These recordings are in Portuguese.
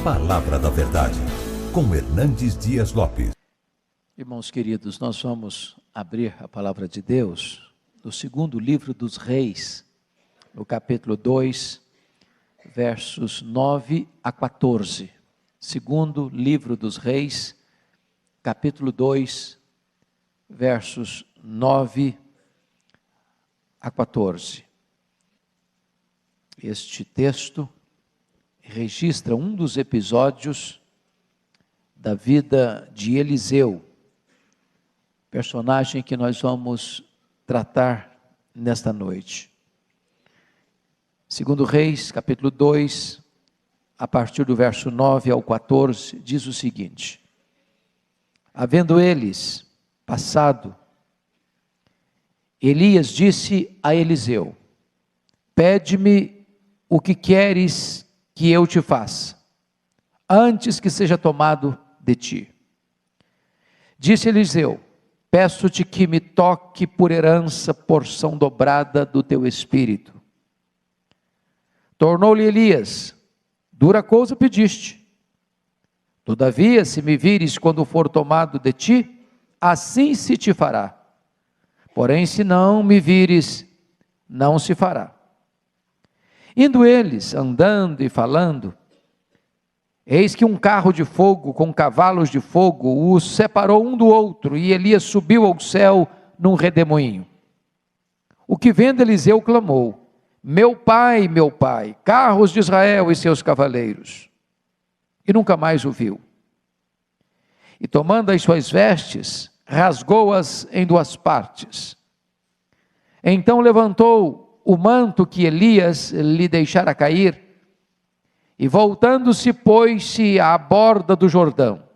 Palavra da Verdade, com Hernandes Dias Lopes. Irmãos queridos, nós vamos abrir a Palavra de Deus no segundo livro dos Reis, no capítulo 2, versos 9 a 14. Segundo livro dos Reis, capítulo 2, versos 9 a 14. Este texto registra um dos episódios da vida de Eliseu, personagem que nós vamos tratar nesta noite. Segundo Reis, capítulo 2, a partir do verso 9 ao 14, diz o seguinte: havendo eles passado, Elias disse a Eliseu: pede-me o que queres que eu te faça, antes que seja tomado de ti. Disse Eliseu: peço-te que me toque por herança porção dobrada do teu espírito. Tornou-lhe Elias: dura coisa pediste. Todavia, se me vires quando for tomado de ti, assim se te fará. Porém, se não me vires, não se fará. Indo eles, andando e falando, eis que um carro de fogo com cavalos de fogo os separou um do outro, e Elias subiu ao céu num redemoinho. O que vendo Eliseu clamou: meu pai, carros de Israel e seus cavaleiros. E nunca mais o viu. E tomando as suas vestes, rasgou-as em duas partes. Então levantou o manto que Elias lhe deixara cair, e voltando-se, pôs-se à borda do Jordão.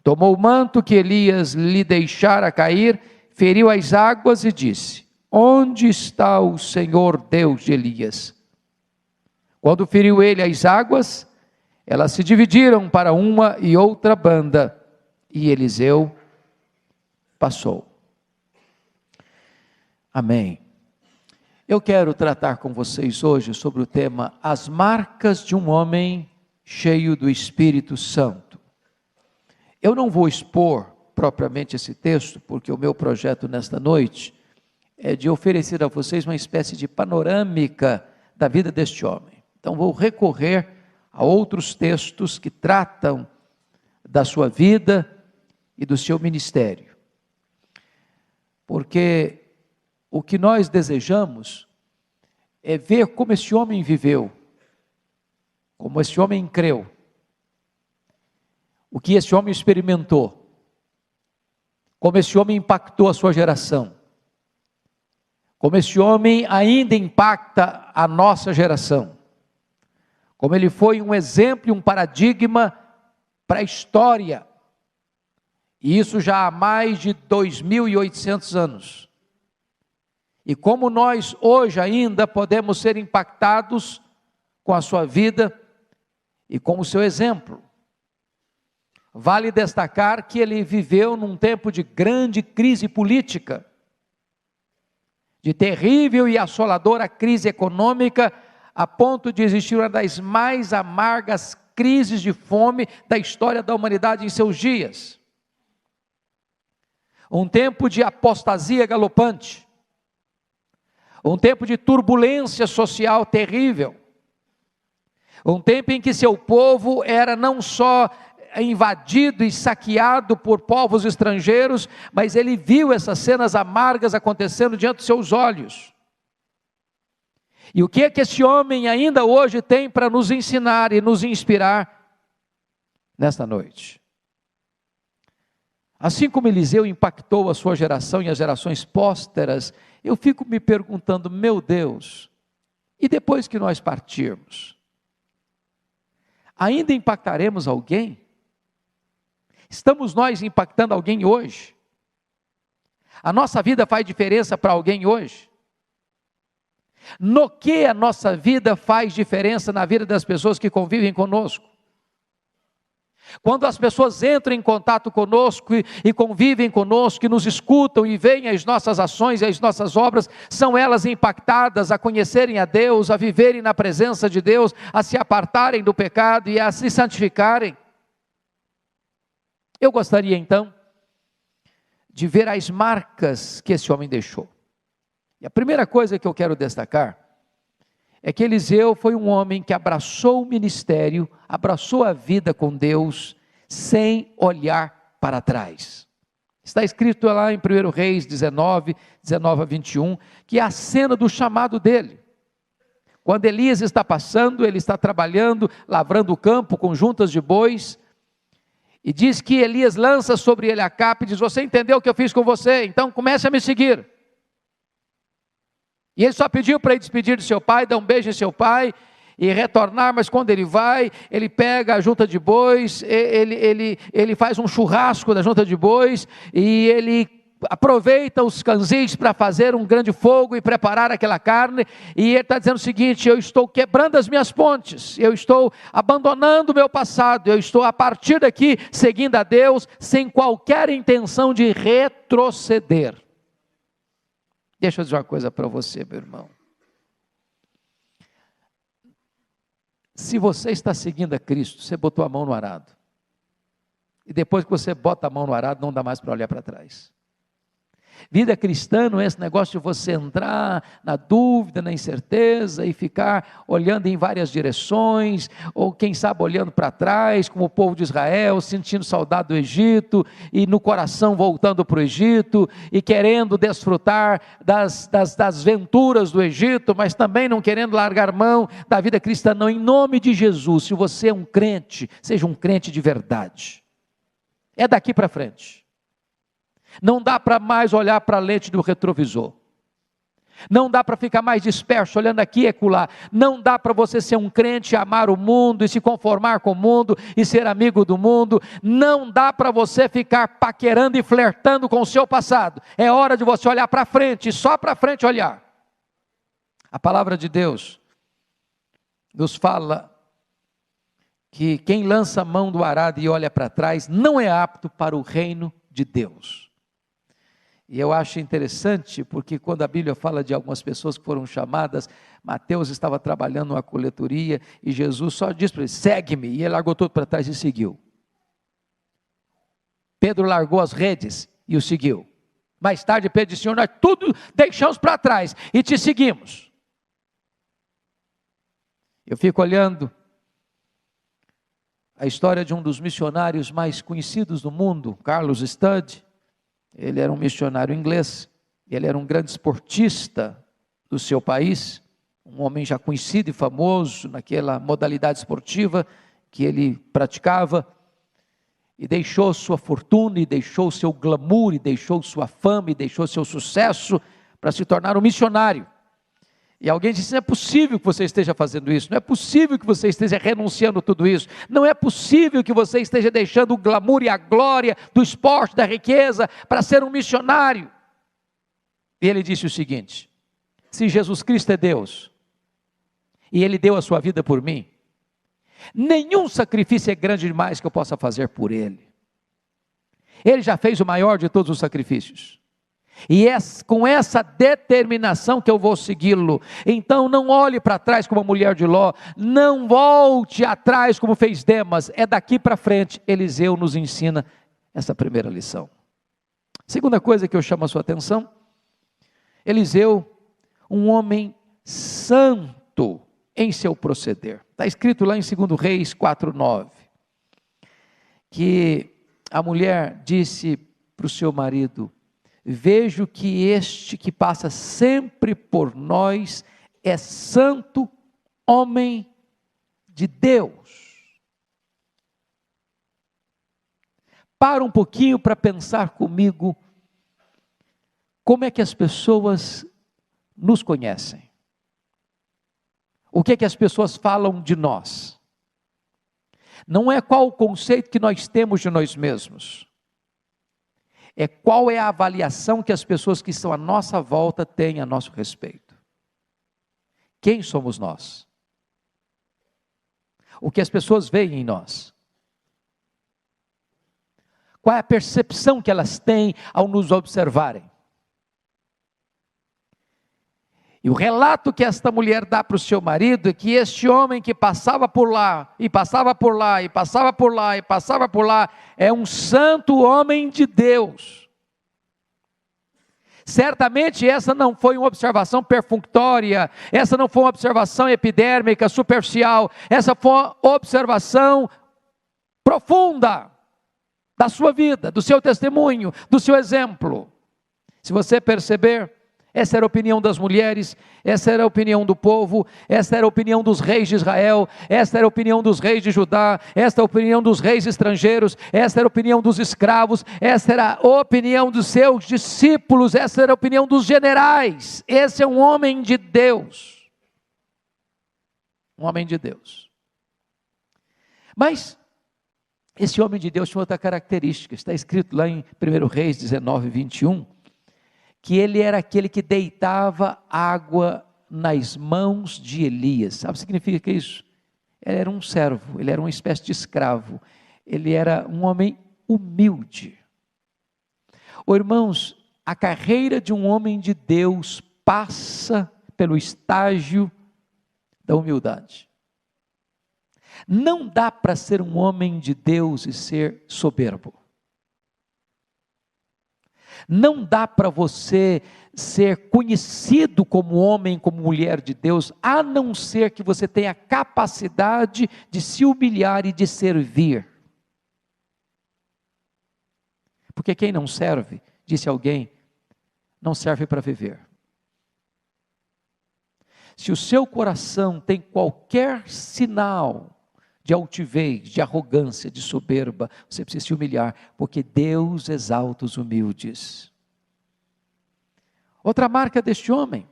Tomou o manto que Elias lhe deixara cair, feriu as águas e disse: onde está o Senhor Deus de Elias? Quando feriu ele as águas, elas se dividiram para uma e outra banda, e Eliseu passou. Amém. Eu quero tratar com vocês hoje sobre o tema as marcas de um homem cheio do Espírito Santo. Eu não vou expor propriamente esse texto, porque o meu projeto nesta noite é de oferecer a vocês uma espécie de panorâmica da vida deste homem. Então vou recorrer a outros textos que tratam da sua vida e do seu ministério. Porque o que nós desejamos é ver como esse homem viveu, como esse homem creu, o que esse homem experimentou, como esse homem impactou a sua geração, como esse homem ainda impacta a nossa geração, como ele foi um exemplo e um paradigma para a história, e isso já há mais de 2.800 anos. E como nós hoje ainda podemos ser impactados com a sua vida e com o seu exemplo. Vale destacar que ele viveu num tempo de grande crise política, de terrível e assoladora crise econômica, a ponto de existir uma das mais amargas crises de fome da história da humanidade em seus dias. Um tempo de apostasia galopante, um tempo de turbulência social terrível, um tempo em que seu povo era não só invadido e saqueado por povos estrangeiros, mas ele viu essas cenas amargas acontecendo diante dos seus olhos. E o que é que esse homem ainda hoje tem para nos ensinar e nos inspirar nesta noite? Assim como Eliseu impactou a sua geração e as gerações pósteras, eu fico me perguntando, meu Deus, e depois que nós partirmos, ainda impactaremos alguém? Estamos nós impactando alguém hoje? A nossa vida faz diferença para alguém hoje? No que a nossa vida faz diferença na vida das pessoas que convivem conosco? Quando as pessoas entram em contato conosco e convivem conosco, que nos escutam e veem as nossas ações e as nossas obras, são elas impactadas a conhecerem a Deus, a viverem na presença de Deus, a se apartarem do pecado e a se santificarem. Eu gostaria então de ver as marcas que esse homem deixou. E a primeira coisa que eu quero destacar é que Eliseu foi um homem que abraçou o ministério, abraçou a vida com Deus, sem olhar para trás. Está escrito lá em 1 Reis 19 a 21, que é a cena do chamado dele. Quando Elias está passando, ele está trabalhando, lavrando o campo com juntas de bois, e diz que Elias lança sobre ele a capa e diz: você entendeu o que eu fiz com você? Então comece a me seguir. E ele só pediu para ir despedir de seu pai, dar um beijo em seu pai e retornar, mas quando ele vai, ele pega a junta de bois, ele faz um churrasco da junta de bois, e ele aproveita os canzis para fazer um grande fogo e preparar aquela carne, e ele está dizendo o seguinte: eu estou quebrando as minhas pontes, eu estou abandonando o meu passado, eu estou a partir daqui seguindo a Deus, sem qualquer intenção de retroceder. Deixa eu dizer uma coisa para você, meu irmão. Se você está seguindo a Cristo, você botou a mão no arado. E depois que você bota a mão no arado, não dá mais para olhar para trás. Vida cristã não é esse negócio de você entrar na dúvida, na incerteza e ficar olhando em várias direções, ou quem sabe olhando para trás, como o povo de Israel, sentindo saudade do Egito, e no coração voltando para o Egito, e querendo desfrutar das venturas do Egito, mas também não querendo largar mão da vida cristã. Não, em nome de Jesus, se você é um crente, seja um crente de verdade. É daqui para frente. Não dá para mais olhar para a lente do retrovisor. Não dá para ficar mais disperso, olhando aqui e acolá. Não dá para você ser um crente, amar o mundo e se conformar com o mundo e ser amigo do mundo. Não dá para você ficar paquerando e flertando com o seu passado. É hora de você olhar para frente, e só para frente olhar. A palavra de Deus nos fala que quem lança a mão do arado e olha para trás não é apto para o reino de Deus. E eu acho interessante, porque quando a Bíblia fala de algumas pessoas que foram chamadas, Mateus estava trabalhando numa coletoria, e Jesus só disse para ele: segue-me, e ele largou tudo para trás e seguiu. Pedro largou as redes e o seguiu. Mais tarde Pedro disse: Senhor, nós tudo deixamos para trás e te seguimos. Eu fico olhando a história de um dos missionários mais conhecidos do mundo, Carlos Studd. Ele era um missionário inglês, ele era um grande esportista do seu país, um homem já conhecido e famoso naquela modalidade esportiva que ele praticava, e deixou sua fortuna, e deixou seu glamour, e deixou sua fama, e deixou seu sucesso para se tornar um missionário. E alguém disse: não é possível que você esteja fazendo isso, não é possível que você esteja renunciando a tudo isso, não é possível que você esteja deixando o glamour e a glória do esporte, da riqueza, para ser um missionário. E ele disse o seguinte: se Jesus Cristo é Deus, e Ele deu a sua vida por mim, nenhum sacrifício é grande demais que eu possa fazer por Ele. Ele já fez o maior de todos os sacrifícios. E é com essa determinação que eu vou segui-lo. Então não olhe para trás como a mulher de Ló, não volte atrás como fez Demas, é daqui para frente. Eliseu nos ensina essa primeira lição. Segunda coisa que eu chamo a sua atenção: Eliseu, um homem santo em seu proceder. Está escrito lá em 2 Reis 4:9, que a mulher disse para o seu marido: vejo que este que passa sempre por nós é santo, homem de Deus. Para um pouquinho para pensar comigo, como é que as pessoas nos conhecem? O que é que as pessoas falam de nós? Não é qual o conceito que nós temos de nós mesmos, é qual é a avaliação que as pessoas que estão à nossa volta têm a nosso respeito. Quem somos nós? O que as pessoas veem em nós? Qual é a percepção que elas têm ao nos observarem? E o relato que esta mulher dá para o seu marido é que este homem que passava por lá, e passava por lá, e passava por lá, e passava por lá, é um santo homem de Deus. Certamente essa não foi uma observação perfunctória, essa não foi uma observação epidérmica, superficial, essa foi uma observação profunda da sua vida, do seu testemunho, do seu exemplo. Se você perceber, essa era a opinião das mulheres, essa era a opinião do povo, essa era a opinião dos reis de Israel, essa era a opinião dos reis de Judá, essa era a opinião dos reis estrangeiros, essa era a opinião dos escravos, essa era a opinião dos seus discípulos, essa era a opinião dos generais. Esse é um homem de Deus. Um homem de Deus. Mas esse homem de Deus tinha outra característica, está escrito lá em 1 Reis 19, 21, que ele era aquele que deitava água nas mãos de Elias. Sabe o que significa isso? Ele era um servo, ele era uma espécie de escravo, ele era um homem humilde. Irmãos, a carreira de um homem de Deus passa pelo estágio da humildade. Não dá para ser um homem de Deus e ser soberbo. Não dá para você ser conhecido como homem, como mulher de Deus, a não ser que você tenha capacidade de se humilhar e de servir. Porque quem não serve, disse alguém, não serve para viver. Se o seu coração tem qualquer sinal de altivez, de arrogância, de soberba, você precisa se humilhar, porque Deus exalta os humildes. Outra marca deste homem,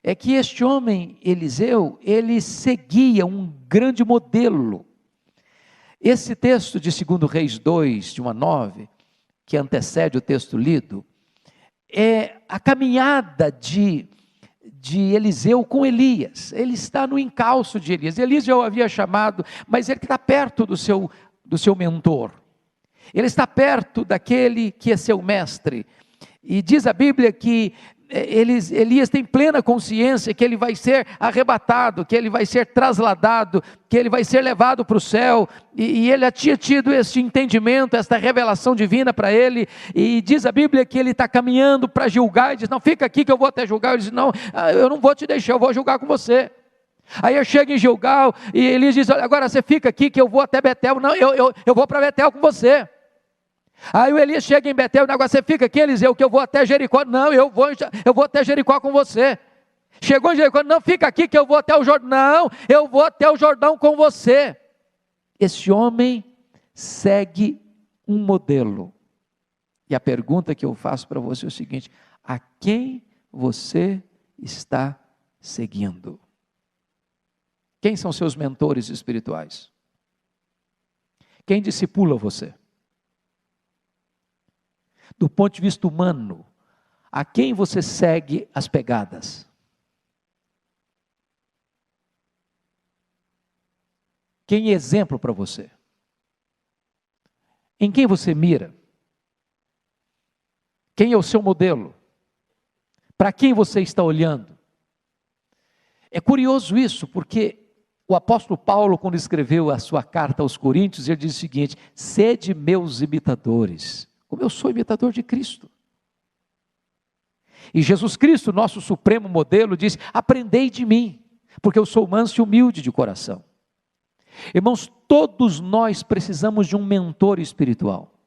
é que este homem, Eliseu, ele seguia um grande modelo. Esse texto de 2 Reis 2, de 1 a 9, que antecede o texto lido, é a caminhada de Eliseu com Elias. Ele está no encalço de Elias. Elias já o havia chamado, mas ele está perto do seu mentor. Ele está perto daquele que é seu mestre. E diz a Bíblia que Elias tem plena consciência que ele vai ser arrebatado, que ele vai ser trasladado, que ele vai ser levado para o céu, e ele tinha tido esse entendimento, esta revelação divina para ele, e diz a Bíblia que ele está caminhando para Gilgal, e diz, não, fica aqui que eu vou até Gilgal. Ele diz, não, eu não vou te deixar, eu vou julgar com você. Aí eu chego em Gilgal, e Elias diz, olha, agora você fica aqui que eu vou até Betel. Não, eu vou para Betel com você. Aí o Elias chega em Betel, agora você fica aqui, Eliseu, que eu vou até Jericó. Não, eu vou até Jericó com você. Chegou em Jericó, não, fica aqui que eu vou até o Jordão. Não, eu vou até o Jordão com você. Esse homem segue um modelo. E a pergunta que eu faço para você é o seguinte: a quem você está seguindo? Quem são seus mentores espirituais? Quem discipula você? Do ponto de vista humano, a quem você segue as pegadas? Quem é exemplo para você? Em quem você mira? Quem é o seu modelo? Para quem você está olhando? É curioso isso, porque o apóstolo Paulo, quando escreveu a sua carta aos Coríntios, ele diz o seguinte: sede meus imitadores, como eu sou imitador de Cristo. E Jesus Cristo, nosso supremo modelo, diz: aprendei de mim, porque eu sou manso e humilde de coração. Irmãos, todos nós precisamos de um mentor espiritual.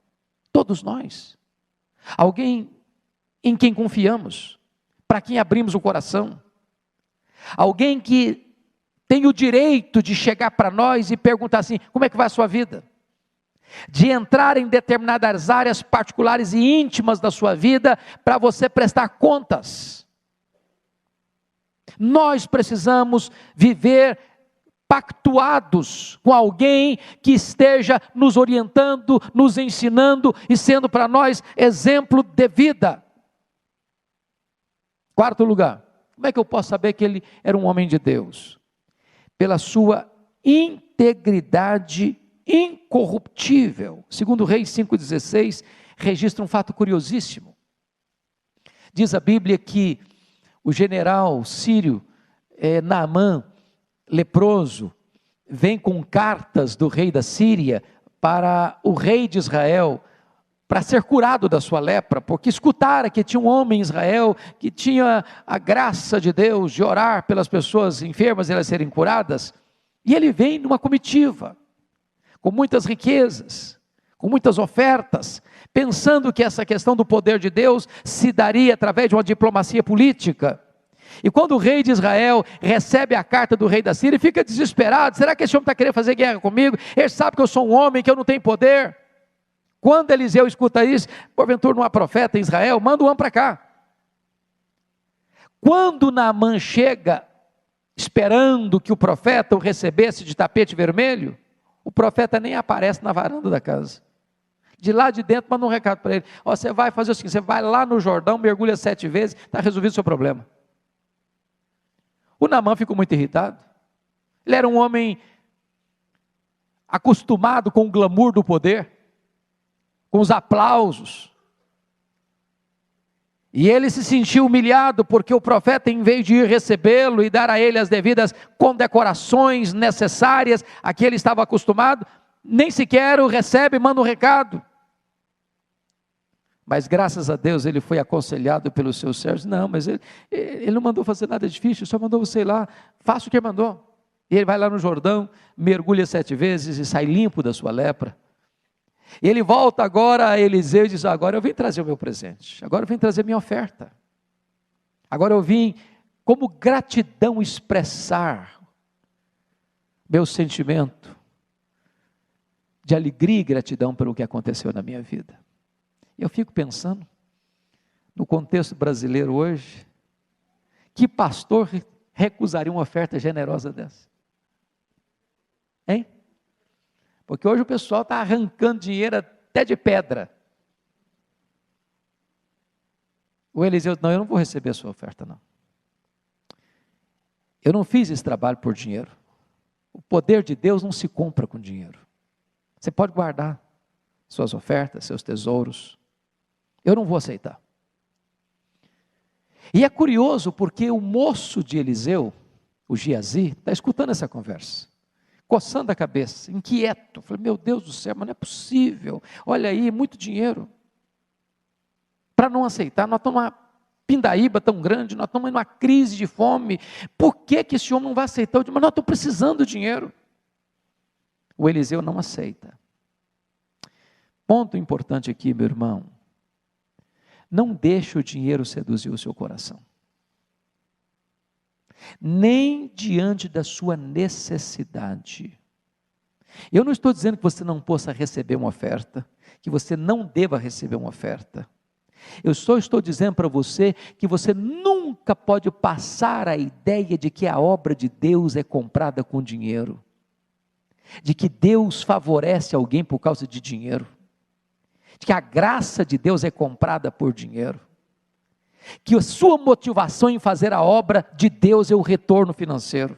Todos nós. Alguém em quem confiamos, para quem abrimos o coração. Alguém que tem o direito de chegar para nós e perguntar assim: como é que vai a sua vida? De entrar em determinadas áreas particulares e íntimas da sua vida, para você prestar contas. Nós precisamos viver pactuados com alguém que esteja nos orientando, nos ensinando e sendo para nós exemplo de vida. Quarto lugar, como é que eu posso saber que ele era um homem de Deus? Pela sua integridade incorruptível. Segundo Reis 5,16, registra um fato curiosíssimo. Diz a Bíblia que o general sírio Naamã, leproso, vem com cartas do rei da Síria para o rei de Israel, para ser curado da sua lepra, porque escutara que tinha um homem em Israel que tinha a graça de Deus de orar pelas pessoas enfermas e elas serem curadas. E ele vem numa comitiva, com muitas riquezas, com muitas ofertas, pensando que essa questão do poder de Deus se daria através de uma diplomacia política. E quando o rei de Israel recebe a carta do rei da Síria, fica desesperado: será que esse homem está querendo fazer guerra comigo? Ele sabe que eu sou um homem, que eu não tenho poder. Quando Eliseu escuta isso, porventura não há profeta em Israel, manda um homem para cá. Quando Naamã chega, esperando que o profeta o recebesse de tapete vermelho, o profeta nem aparece na varanda da casa. De lá de dentro manda um recado para ele: você vai fazer o seguinte, você vai lá no Jordão, mergulha 7 vezes, está resolvido o seu problema. O Naamã ficou muito irritado. Ele era um homem acostumado com o glamour do poder, com os aplausos. E ele se sentiu humilhado, porque o profeta, em vez de ir recebê-lo e dar a ele as devidas condecorações necessárias a que ele estava acostumado, nem sequer o recebe e manda um recado. Mas graças a Deus ele foi aconselhado pelos seus servos: não, mas ele não mandou fazer nada difícil, só mandou você ir lá, faça o que ele mandou. E ele vai lá no Jordão, mergulha 7 vezes e sai limpo da sua lepra. E ele volta agora a Eliseu e diz: agora eu vim trazer o meu presente, agora eu vim trazer minha oferta, agora eu vim como gratidão expressar meu sentimento de alegria e gratidão pelo que aconteceu na minha vida. Eu fico pensando, no contexto brasileiro hoje, que pastor recusaria uma oferta generosa dessa? Hein? Porque hoje o pessoal está arrancando dinheiro até de pedra. O Eliseu: não, eu não vou receber a sua oferta, não. Eu não fiz esse trabalho por dinheiro. O poder de Deus não se compra com dinheiro. Você pode guardar suas ofertas, seus tesouros. Eu não vou aceitar. E é curioso porque o moço de Eliseu, o Geazi, está escutando essa conversa, coçando a cabeça, inquieto. Falei: meu Deus do céu, mas não é possível. Olha aí, muito dinheiro. Para não aceitar, nós estamos numa pindaíba tão grande, nós estamos numa crise de fome. Por que esse homem não vai aceitar? Eu digo: mas nós estamos precisando de dinheiro. O Eliseu não aceita. Ponto importante aqui, meu irmão: não deixe o dinheiro seduzir o seu coração, nem diante da sua necessidade. Eu não estou dizendo que você não possa receber uma oferta, que você não deva receber uma oferta. Eu só estou dizendo para você que você nunca pode passar a ideia de que a obra de Deus é comprada com dinheiro, de que Deus favorece alguém por causa de dinheiro, de que a graça de Deus é comprada por dinheiro, que a sua motivação em fazer a obra de Deus é o retorno financeiro.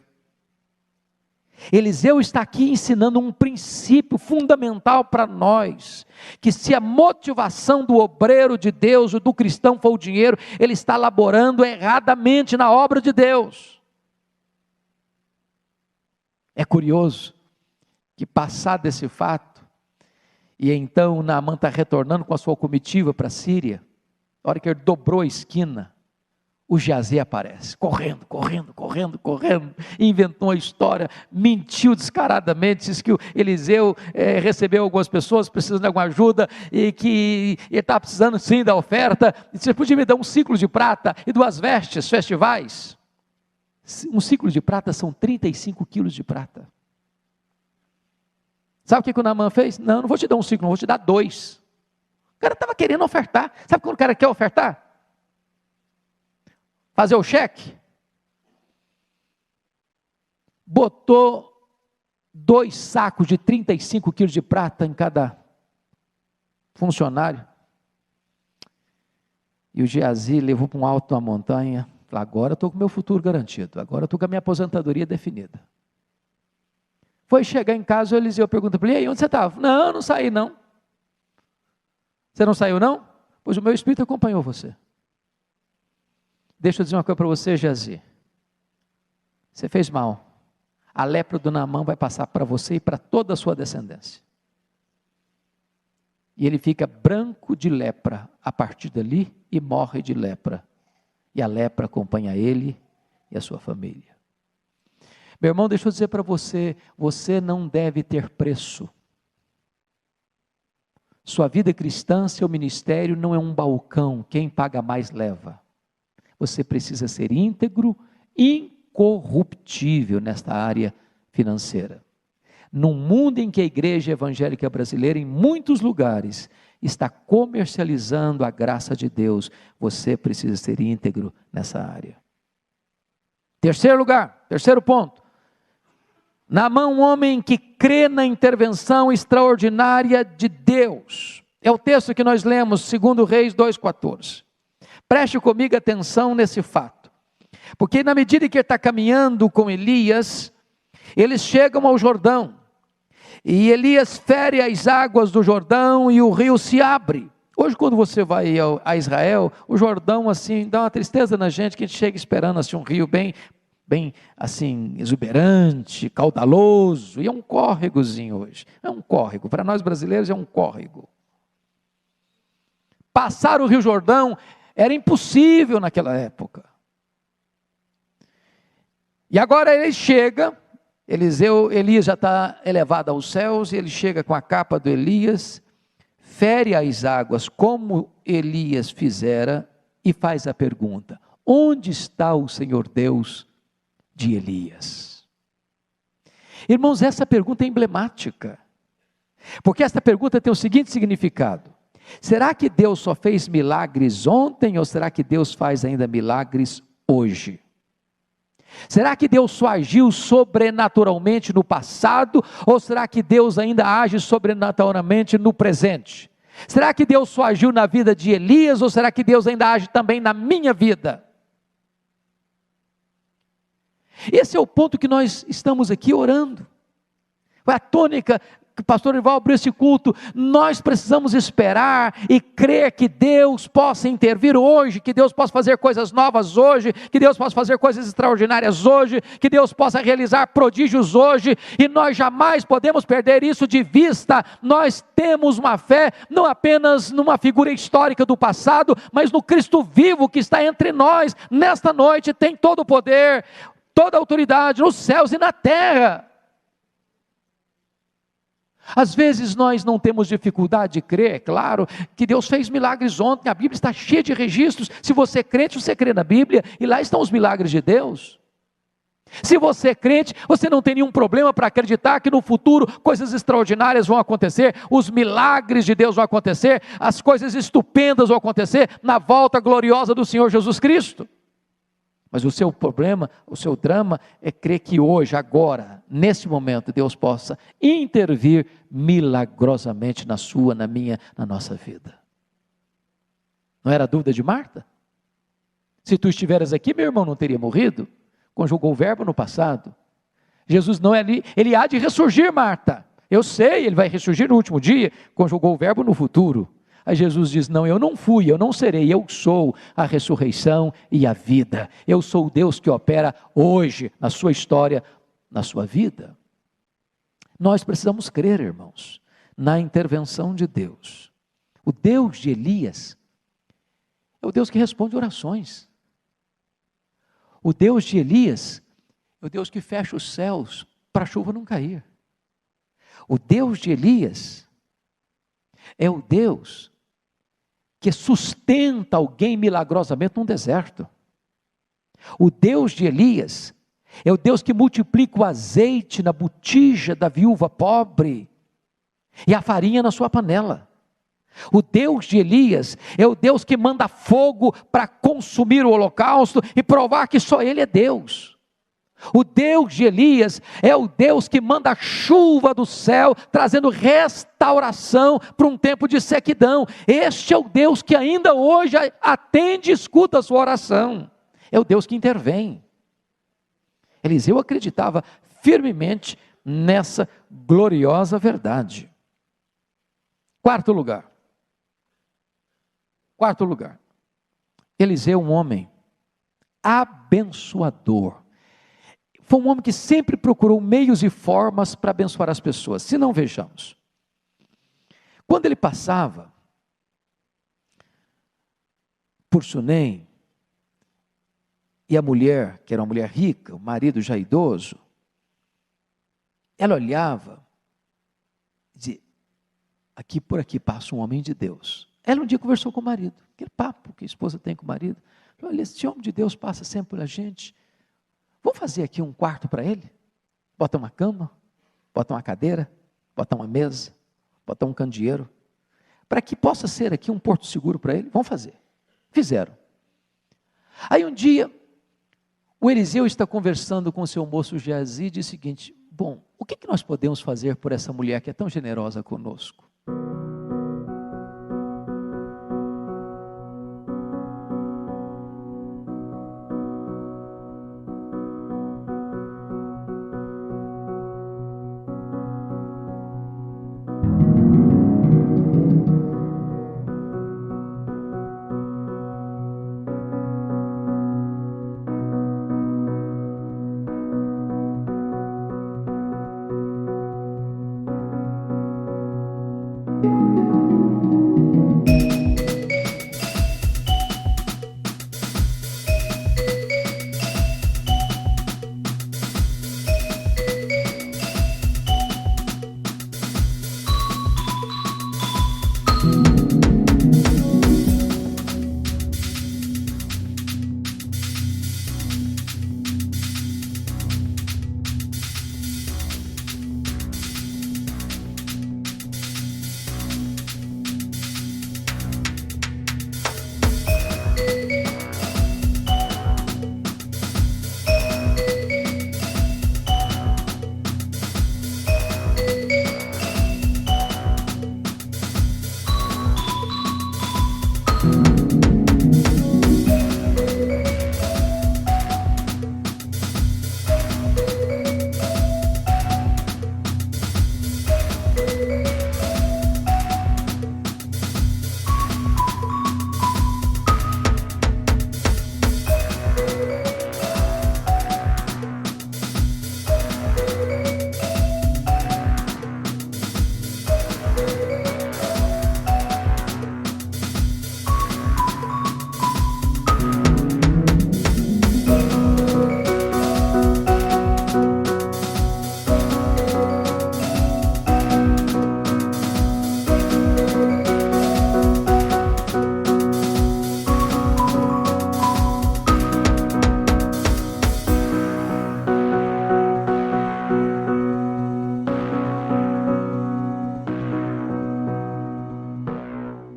Eliseu está aqui ensinando um princípio fundamental para nós, que se a motivação do obreiro de Deus, ou do cristão, for o dinheiro, ele está laborando erradamente na obra de Deus. É curioso que, passado esse fato, e então Naamã está retornando com a sua comitiva para a Síria, na hora que ele dobrou a esquina, o Geazi aparece, correndo, inventou uma história, mentiu descaradamente, disse que o Eliseu recebeu algumas pessoas precisando de alguma ajuda, e que ele estava precisando sim da oferta, e disse: você podia me dar um ciclo de prata e 2 vestes festivais? Um ciclo de prata são 35 quilos de prata. Sabe o que o Naamã fez? Não vou te dar um ciclo, não vou te dar 2. O cara estava querendo ofertar. Sabe quando o cara quer ofertar? Fazer o cheque? Botou 2 sacos de 35 quilos de prata em cada funcionário. E o Geazi levou para um alto da montanha. Falou: agora eu estou com o meu futuro garantido. Agora eu estou com a minha aposentadoria definida. Foi chegar em casa, o Eliseu pergunta para ele: e aí, onde você estava? Não, não saí não. Você não saiu não? Pois o meu espírito acompanhou você. Deixa eu dizer uma coisa para você, Geazi. Você fez mal. A lepra do Naamã vai passar para você e para toda a sua descendência. E ele fica branco de lepra a partir dali e morre de lepra. E a lepra acompanha ele e a sua família. Meu irmão, deixa eu dizer para você, você não deve ter preço. Sua vida cristã, seu ministério não é um balcão, quem paga mais leva. Você precisa ser íntegro, incorruptível nesta área financeira. Num mundo em que a igreja evangélica brasileira, em muitos lugares, está comercializando a graça de Deus, você precisa ser íntegro nessa área. Terceiro lugar, terceiro ponto. Naamã, um homem que crê na intervenção extraordinária de Deus. É o texto que nós lemos, 2 Reis 2,14. Preste comigo atenção nesse fato. Porque na medida que ele está caminhando com Elias, eles chegam ao Jordão. E Elias fere as águas do Jordão e o rio se abre. Hoje, quando você vai a Israel, o Jordão assim dá uma tristeza na gente, que a gente chega esperando assim, um rio bem assim, exuberante, caudaloso, e é um córregozinho hoje, é um córrego, para nós brasileiros é um córrego. Passar o Rio Jordão era impossível naquela época. E agora ele chega, Elias já está elevado aos céus, e ele chega com a capa do Elias, fere as águas como Elias fizera, e faz a pergunta: onde está o Senhor Deus de Elias? Irmãos, essa pergunta é emblemática, porque essa pergunta tem o seguinte significado: será que Deus só fez milagres ontem, ou será que Deus faz ainda milagres hoje? Será que Deus só agiu sobrenaturalmente no passado, ou será que Deus ainda age sobrenaturalmente no presente? Será que Deus só agiu na vida de Elias, ou será que Deus ainda age também na minha vida? Esse é o ponto que nós estamos aqui orando. Foi a tônica que o pastor Ival abriu esse culto. Nós precisamos esperar e crer que Deus possa intervir hoje, que Deus possa fazer coisas novas hoje, que Deus possa fazer coisas extraordinárias hoje, que Deus possa realizar prodígios hoje, e nós jamais podemos perder isso de vista. Nós temos uma fé, não apenas numa figura histórica do passado, mas no Cristo vivo que está entre nós. Nesta noite tem todo o poder, toda a autoridade nos céus e na terra. Às vezes nós não temos dificuldade de crer, é claro, que Deus fez milagres ontem, a Bíblia está cheia de registros. Se você é crente, você crê na Bíblia, e lá estão os milagres de Deus. Se você é crente, você não tem nenhum problema para acreditar que no futuro coisas extraordinárias vão acontecer, os milagres de Deus vão acontecer, as coisas estupendas vão acontecer na volta gloriosa do Senhor Jesus Cristo. Mas o seu problema, o seu drama é crer que hoje, agora, nesse momento, Deus possa intervir milagrosamente na sua, na minha, na nossa vida. Não era a dúvida de Marta? Se tu estiveras aqui, meu irmão não teria morrido. Conjugou o verbo no passado. Jesus não é ali, ele há de ressurgir, Marta. Eu sei, ele vai ressurgir no último dia. Conjugou o verbo no futuro. Aí Jesus diz: não, eu não fui, eu não serei, eu sou a ressurreição e a vida. Eu sou o Deus que opera hoje na sua história, na sua vida. Nós precisamos crer, irmãos, na intervenção de Deus. O Deus de Elias é o Deus que responde orações. O Deus de Elias é o Deus que fecha os céus para a chuva não cair. O Deus de Elias é o Deus que sustenta alguém milagrosamente num deserto. O Deus de Elias é o Deus que multiplica o azeite na botija da viúva pobre e a farinha na sua panela. O Deus de Elias é o Deus que manda fogo para consumir o holocausto e provar que só Ele é Deus. O Deus de Elias é o Deus que manda chuva do céu, trazendo restauração para um tempo de sequidão. Este é o Deus que ainda hoje atende e escuta a sua oração. É o Deus que intervém. Eliseu acreditava firmemente nessa gloriosa verdade. Quarto lugar. Eliseu, um homem abençoador. Foi um homem que sempre procurou meios e formas para abençoar as pessoas. Se não, vejamos. Quando ele passava por Sunem, e a mulher, que era uma mulher rica, o marido já idoso, ela olhava e dizia, por aqui passa um homem de Deus. Ela um dia conversou com o marido, aquele papo que a esposa tem com o marido. Falou, olha, esse homem de Deus passa sempre por a gente. Vamos fazer aqui um quarto para ele? Bota uma cama, bota uma cadeira, bota uma mesa, bota um candeeiro, para que possa ser aqui um porto seguro para ele. Vamos fazer. Fizeram. Aí um dia, o Eliseu está conversando com o seu moço Geazi e diz o seguinte, bom, o que nós podemos fazer por essa mulher que é tão generosa conosco?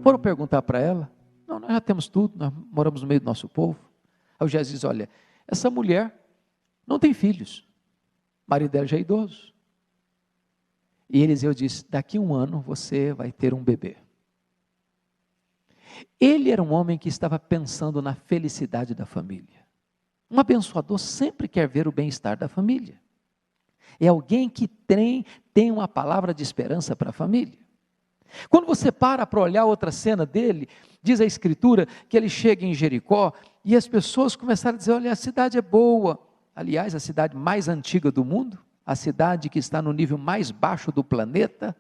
Foram perguntar para ela, não, nós já temos tudo, nós moramos no meio do nosso povo. Aí o Geazi diz, olha, essa mulher não tem filhos, o marido dela já é idoso. E Eliseu disse, daqui a 1 ano você vai ter um bebê. Ele era um homem que estava pensando na felicidade da família. Um abençoador sempre quer ver o bem-estar da família. É alguém que tem uma palavra de esperança para a família. Quando você para olhar outra cena dele, diz a Escritura que ele chega em Jericó e as pessoas começaram a dizer, olha, a cidade é boa. Aliás, a cidade mais antiga do mundo, a cidade que está no nível mais baixo do planeta.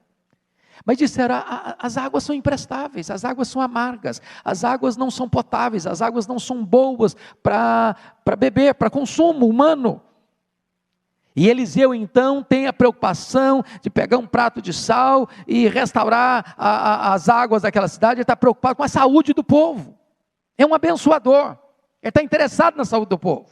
Mas disseram, as águas são imprestáveis, as águas são amargas, as águas não são potáveis, as águas não são boas para beber, para consumo humano. E Eliseu então tem a preocupação de pegar um prato de sal e restaurar as águas daquela cidade. Ele está preocupado com a saúde do povo, é um abençoador, ele está interessado na saúde do povo.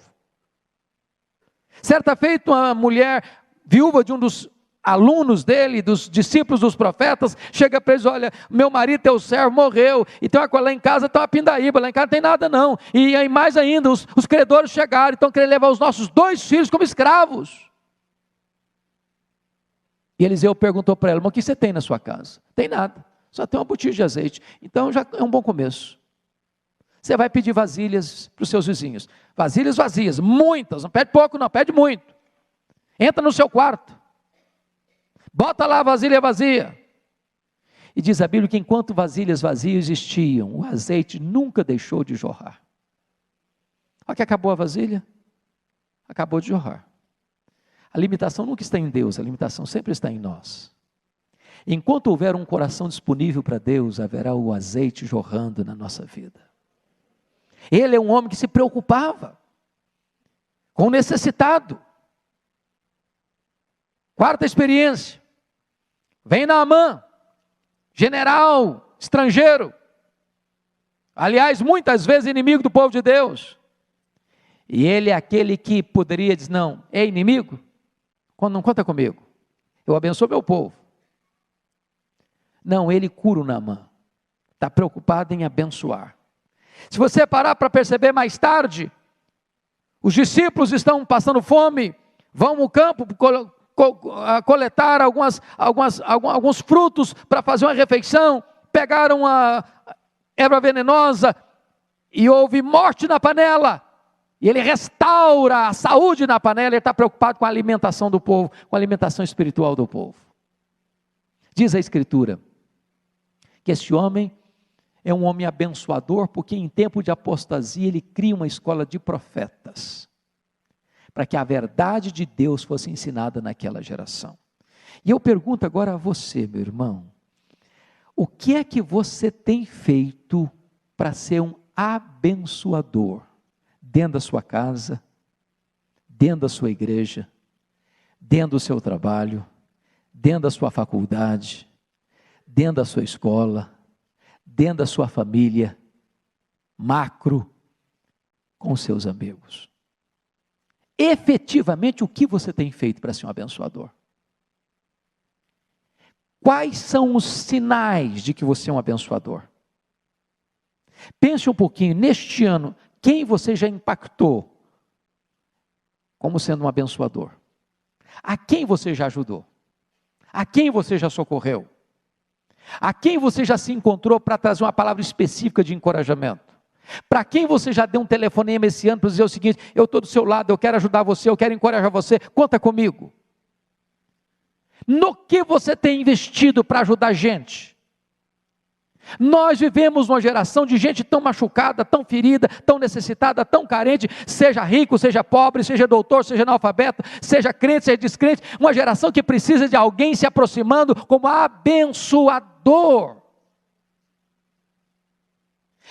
Certa feita, uma mulher viúva de um dos alunos dele, dos discípulos dos profetas, chega para eles, olha, meu marido, teu servo, morreu, e tem uma coisa lá em casa, tem uma pindaíba, lá em casa não tem nada não, e aí mais ainda, os credores chegaram, então querem levar os nossos 2 filhos como escravos. E Eliseu perguntou para ela, mas o que você tem na sua casa? Tem nada, só tem uma botija de azeite, então já é um bom começo. Você vai pedir vasilhas para os seus vizinhos, vasilhas vazias, muitas, não pede pouco não, pede muito. Entra no seu quarto, Bota lá a vasilha vazia. E diz a Bíblia que enquanto vasilhas vazias existiam, o azeite nunca deixou de jorrar. Olha que acabou a vasilha, acabou de jorrar. A limitação nunca está em Deus, a limitação sempre está em nós. Enquanto houver um coração disponível para Deus, haverá o azeite jorrando na nossa vida. Ele é um homem que se preocupava com o necessitado. Quarta experiência, vem Naamã, general estrangeiro, aliás, muitas vezes inimigo do povo de Deus, e ele é aquele que poderia dizer, não, é inimigo? Não conta comigo, eu abençoo meu povo. Não, ele cura o Naamã, está preocupado em abençoar. Se você parar para perceber mais tarde, os discípulos estão passando fome, vão no campo coletar alguns frutos para fazer uma refeição, pegaram a erva venenosa e houve morte na panela, e ele restaura a saúde na panela, ele está preocupado com a alimentação do povo, com a alimentação espiritual do povo. Diz a Escritura, que esse homem é um homem abençoador, porque em tempo de apostasia ele cria uma escola de profetas, para que a verdade de Deus fosse ensinada naquela geração. E eu pergunto agora a você, meu irmão, o que é que você tem feito para ser um abençoador, dentro da sua casa, dentro da sua igreja, dentro do seu trabalho, dentro da sua faculdade, dentro da sua escola, dentro da sua família, macro, com seus amigos? Efetivamente, o que você tem feito para ser um abençoador? Quais são os sinais de que você é um abençoador? Pense um pouquinho, neste ano, quem você já impactou como sendo um abençoador? A quem você já ajudou? A quem você já socorreu? A quem você já se encontrou para trazer uma palavra específica de encorajamento? Para quem você já deu um telefonema esse ano para dizer o seguinte, eu estou do seu lado, eu quero ajudar você, eu quero encorajar você, conta comigo. No que você tem investido para ajudar a gente? Nós vivemos uma geração de gente tão machucada, tão ferida, tão necessitada, tão carente, seja rico, seja pobre, seja doutor, seja analfabeto, seja crente, seja descrente, uma geração que precisa de alguém se aproximando como abençoador.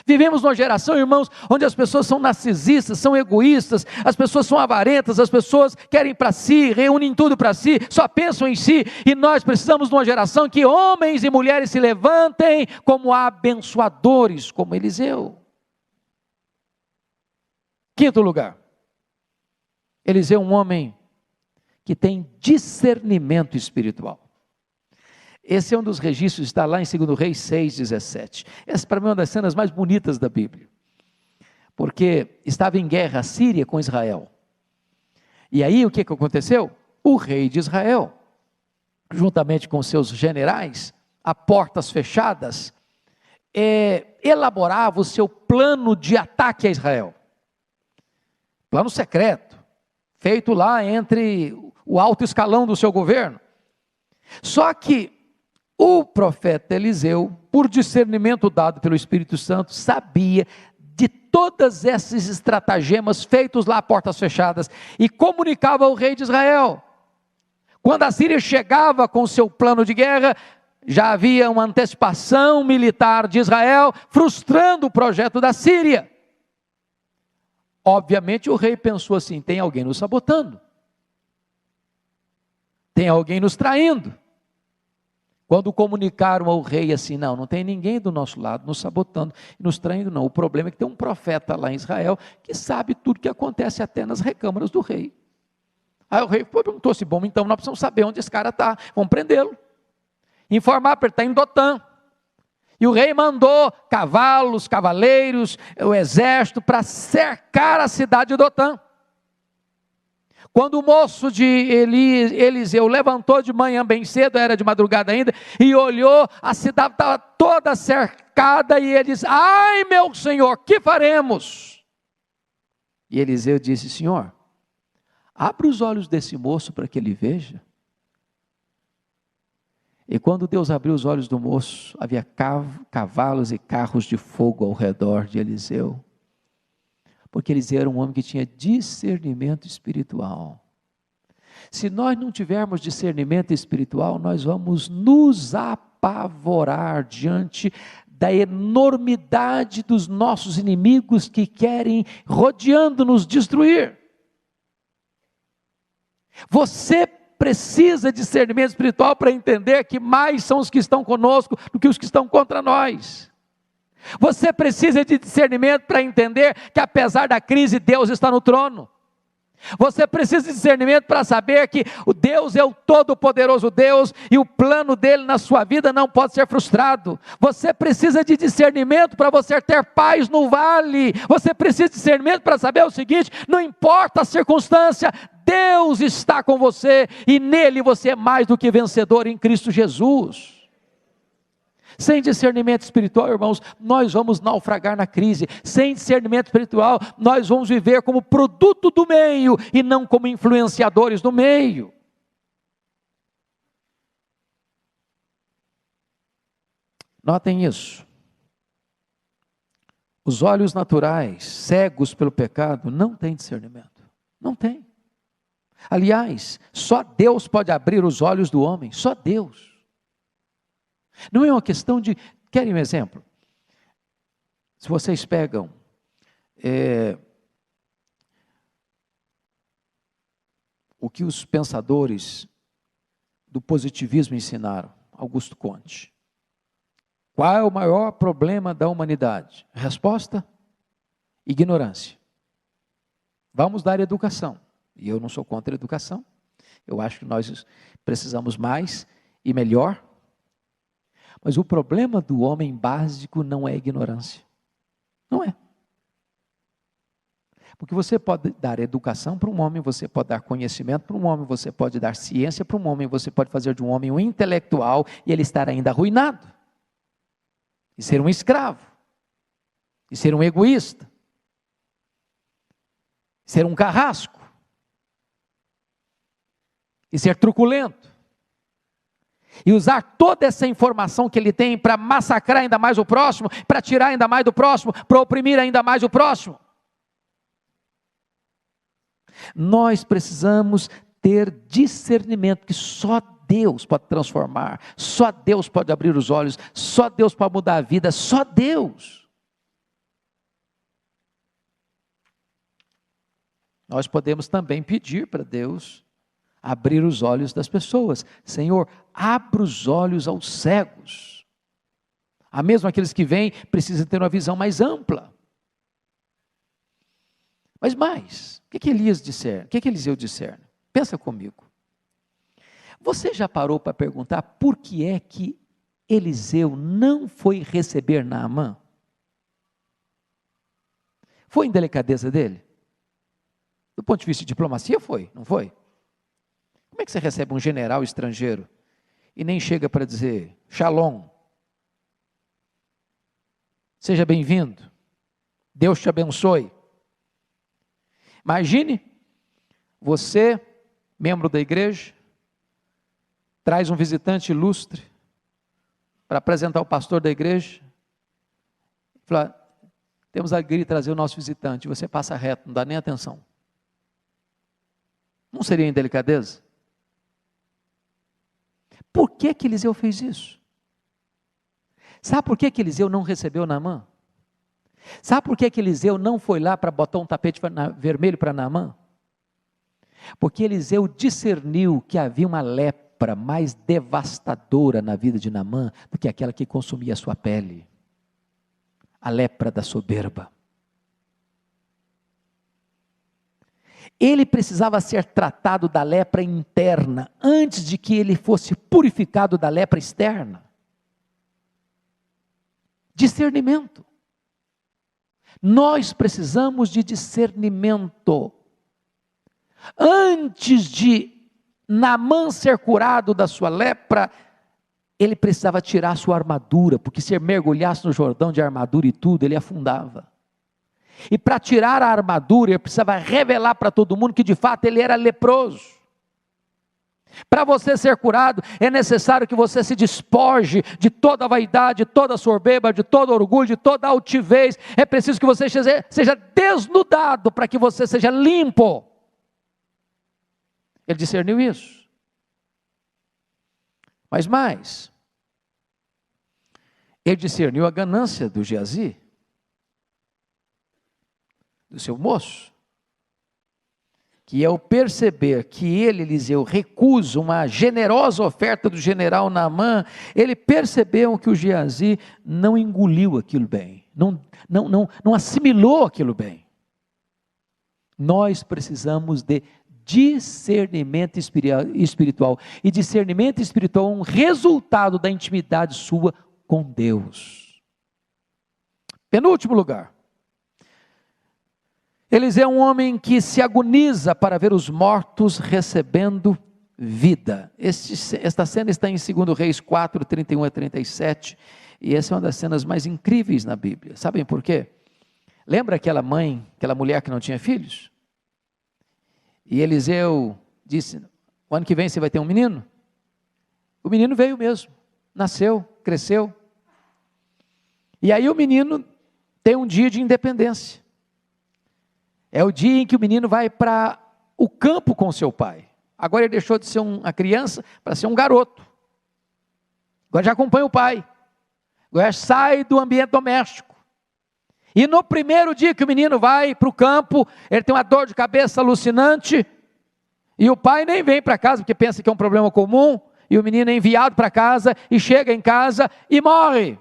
Vivemos numa geração, irmãos, onde as pessoas são narcisistas, são egoístas, as pessoas são avarentas, as pessoas querem para si, reúnem tudo para si, só pensam em si, e nós precisamos de uma geração que homens e mulheres se levantem como abençoadores, como Eliseu. Quinto lugar, Eliseu é um homem que tem discernimento espiritual. Esse é um dos registros, está lá em 2 Reis 6,17. Essa para mim é uma das cenas mais bonitas da Bíblia. Porque estava em guerra a Síria com Israel. E aí o que aconteceu? O rei de Israel, juntamente com seus generais, a portas fechadas, elaborava o seu plano de ataque a Israel. Plano secreto, feito lá entre o alto escalão do seu governo. Só que o profeta Eliseu, por discernimento dado pelo Espírito Santo, sabia de todas esses estratagemas feitos lá a portas fechadas e comunicava ao rei de Israel. Quando a Síria chegava com seu plano de guerra, já havia uma antecipação militar de Israel, frustrando o projeto da Síria. Obviamente o rei pensou assim, tem alguém nos sabotando, tem alguém nos traindo. Quando comunicaram ao rei assim, não tem ninguém do nosso lado nos sabotando, nos traindo não, o problema é que tem um profeta lá em Israel, que sabe tudo que acontece até nas recâmaras do rei. Aí o rei perguntou assim, bom, então nós precisamos saber onde esse cara está, vamos prendê-lo, informar para ele estar em Dotã. E o rei mandou cavalos, cavaleiros, o exército para cercar a cidade de Dotã. Quando o moço de Eliseu levantou de manhã bem cedo, era de madrugada ainda, e olhou, a cidade estava toda cercada, e ele disse, ai meu senhor, que faremos? E Eliseu disse, senhor, abra os olhos desse moço para que ele veja. E quando Deus abriu os olhos do moço, havia cavalos e carros de fogo ao redor de Eliseu. Porque Eliseu era um homem que tinha discernimento espiritual. Se nós não tivermos discernimento espiritual, nós vamos nos apavorar diante da enormidade dos nossos inimigos que querem, rodeando, nos destruir. Você precisa de discernimento espiritual para entender que mais são os que estão conosco do que os que estão contra nós. Você precisa de discernimento para entender que apesar da crise, Deus está no trono. Você precisa de discernimento para saber que o Deus é o todo-poderoso Deus e o plano dele na sua vida não pode ser frustrado. Você precisa de discernimento para você ter paz no vale. Você precisa de discernimento para saber o seguinte: não importa a circunstância, Deus está com você e nele você é mais do que vencedor em Cristo Jesus. Sem discernimento espiritual, irmãos, nós vamos naufragar na crise. Sem discernimento espiritual, nós vamos viver como produto do meio e não como influenciadores do meio. Notem isso. Os olhos naturais, cegos pelo pecado, não têm discernimento. Não tem. Aliás, só Deus pode abrir os olhos do homem, só Deus. Não é uma questão de... Querem um exemplo? Se vocês pegam o que os pensadores do positivismo ensinaram, Augusto Comte. Qual é o maior problema da humanidade? Resposta: ignorância. Vamos dar educação. E eu não sou contra a educação. Eu acho que nós precisamos mais e melhor. Mas o problema do homem básico não é ignorância. Não é. Porque você pode dar educação para um homem, você pode dar conhecimento para um homem, você pode dar ciência para um homem, você pode fazer de um homem um intelectual e ele estar ainda arruinado. E ser um escravo. E ser um egoísta. Ser um carrasco. E ser truculento. E usar toda essa informação que ele tem para massacrar ainda mais o próximo, para tirar ainda mais do próximo, para oprimir ainda mais o próximo. Nós precisamos ter discernimento, que só Deus pode transformar, só Deus pode abrir os olhos, só Deus pode mudar a vida, só Deus. Nós podemos também pedir para Deus abrir os olhos das pessoas. Senhor, abra os olhos aos cegos. A mesmo aqueles que vêm precisam ter uma visão mais ampla. Mas mais, o que Elias disser? O que Eliseu disser? Pensa comigo. Você já parou para perguntar por que é que Eliseu não foi receber Naamã? Foi indelicadeza dele? Do ponto de vista de diplomacia foi, não foi? Como é que você recebe um general estrangeiro e nem chega para dizer Shalom, seja bem-vindo, Deus te abençoe? Imagine você, membro da igreja, traz um visitante ilustre para apresentar o pastor da igreja, fala: temos a alegria de trazer o nosso visitante, e você passa reto, não dá nem atenção. Não seria indelicadeza? Por que Eliseu fez isso? Sabe por que Eliseu não recebeu Naamã? Sabe por que Eliseu não foi lá para botar um tapete vermelho para Naamã? Porque Eliseu discerniu que havia uma lepra mais devastadora na vida de Naamã do que aquela que consumia a sua pele. A lepra da soberba. Ele precisava ser tratado da lepra interna, antes de que ele fosse purificado da lepra externa. Discernimento. Nós precisamos de discernimento. Antes de Naamã ser curado da sua lepra, ele precisava tirar a sua armadura, porque se ele mergulhasse no Jordão de armadura e tudo, ele afundava. E para tirar a armadura, ele precisava revelar para todo mundo que de fato ele era leproso. Para você ser curado, é necessário que você se despoje de toda a vaidade, de toda a soberba, de todo orgulho, de toda a altivez. É preciso que você seja desnudado para que você seja limpo. Ele discerniu isso. Mas mais, ele discerniu a ganância do Geazi, do seu moço, que ao perceber que ele, Eliseu, recusa uma generosa oferta do general Naamã, ele percebeu que o Geazi não engoliu aquilo bem, não assimilou aquilo bem. Nós precisamos de discernimento espiritual, e discernimento espiritual é um resultado da intimidade sua com Deus. Penúltimo lugar, Eliseu é um homem que se agoniza para ver os mortos recebendo vida. Esta cena está em 2 Reis 4, 31 a 37, e essa é uma das cenas mais incríveis na Bíblia. Sabem por quê? Lembra aquela mulher que não tinha filhos? E Eliseu disse: o ano que vem você vai ter um menino? O menino veio mesmo, nasceu, cresceu. E aí o menino tem um dia de independência. É o dia em que o menino vai para o campo com seu pai. Agora ele deixou de ser uma criança para ser um garoto. Agora já acompanha o pai. Agora sai do ambiente doméstico. E no primeiro dia que o menino vai para o campo, ele tem uma dor de cabeça alucinante, e o pai nem vem para casa, porque pensa que é um problema comum, e o menino é enviado para casa, e chega em casa e morre.